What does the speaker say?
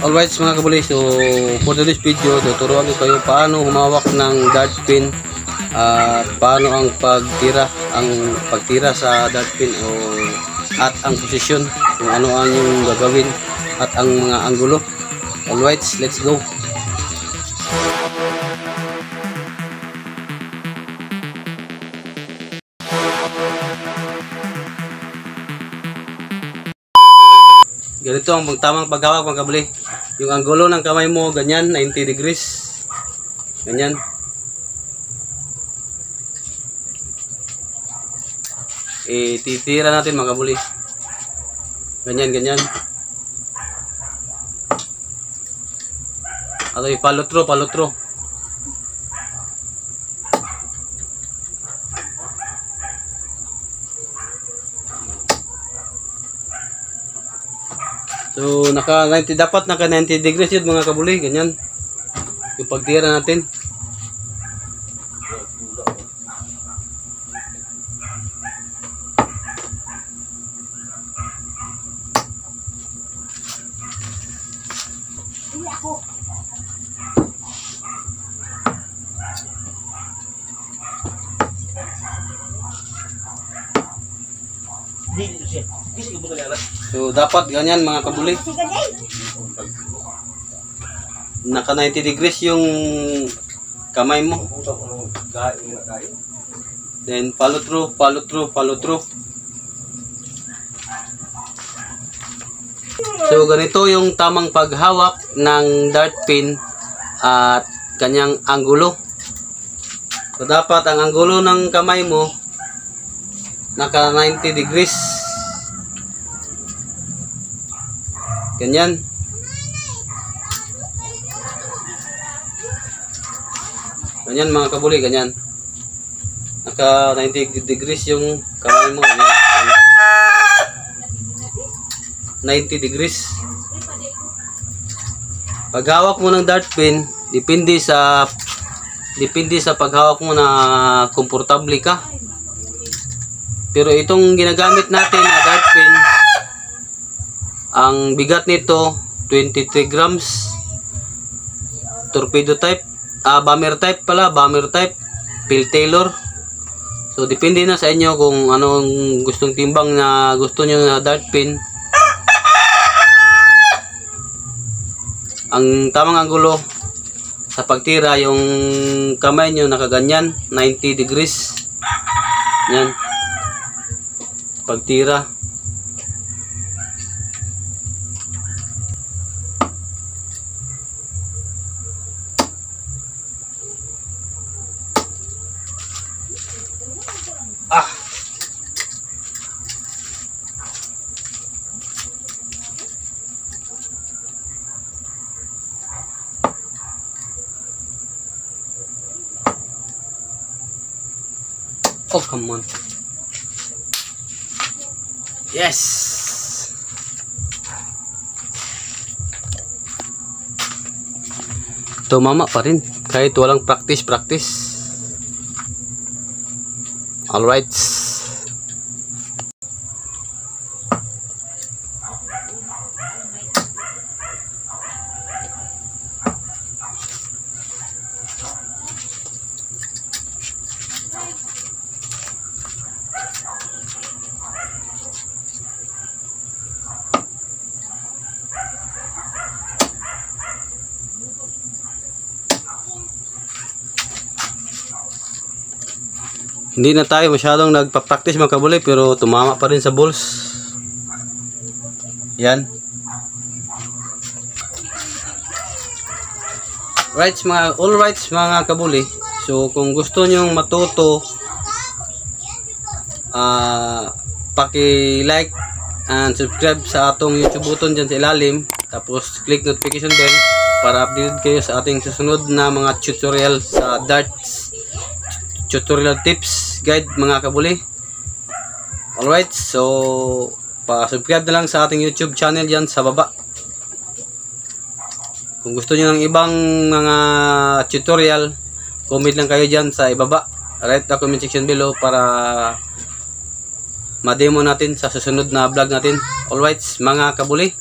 Alright mga kabuli, so for today's video tuturuan ko kayo paano humawak ng dart pin at paano ang pagtira sa dart pin at ang posisyon, kung ano ang yung gagawin at ang mga anggulo. Alright, let's go. Ganito ang tamang paghawak mga kabuli. Yung anggulo ng kamay mo, ganyan, 90 degrees. Ganyan. Titira natin mga kabuli. Ganyan, ganyan. At follow through. So dapat naka 90 degrees yun mga kabuli, ganyan yung pagtira natin. So dapat ganyan mga kabuli. Naka 90 degrees yung kamay mo. Then follow through. So ganito yung tamang paghawak ng dart pin at kanyang anggulo. So dapat ang anggulo ng kamay mo naka 90 degrees. Ganyan. Ganyan mga kabuli, ganyan. Naka 90 degrees yung kamay mo. Ganyan. 90 degrees. Paghawak mo ng dart pin, depende sa paghawak mo na komportable ka. Pero itong ginagamit natin na dart pin, ang bigat nito 23 grams. Torpedo type, bomber type, Phil Taylor. So depende na sa inyo kung anong gustong timbang na gusto nyo na dart pin. Ang tamang anggulo sa pagtira, yung kamay nyo nakaganyan 90 degrees. Yan. Pagtira. Oh, come on. Yes. Tumama pa rin kahit walang practice. Alright. Hindi na tayo masyadong nagpa-practice mga kabuli, pero tumama pa rin sa balls. Yan. All rights mga kabuli. So kung gusto nyong matuto, paki-like and subscribe sa atong YouTube button dyan sa ilalim. Tapos click notification bell para updated kayo sa ating susunod na mga tutorial sa darts. Tutorial tips, guide mga kabuli. Alright, so pa-subscribe na lang sa ating YouTube channel dyan sa baba. Kung gusto nyo ng ibang mga tutorial, comment lang kayo dyan sa ibaba. Write the comment section below para ma-demo natin sa susunod na vlog natin. Alright mga kabuli.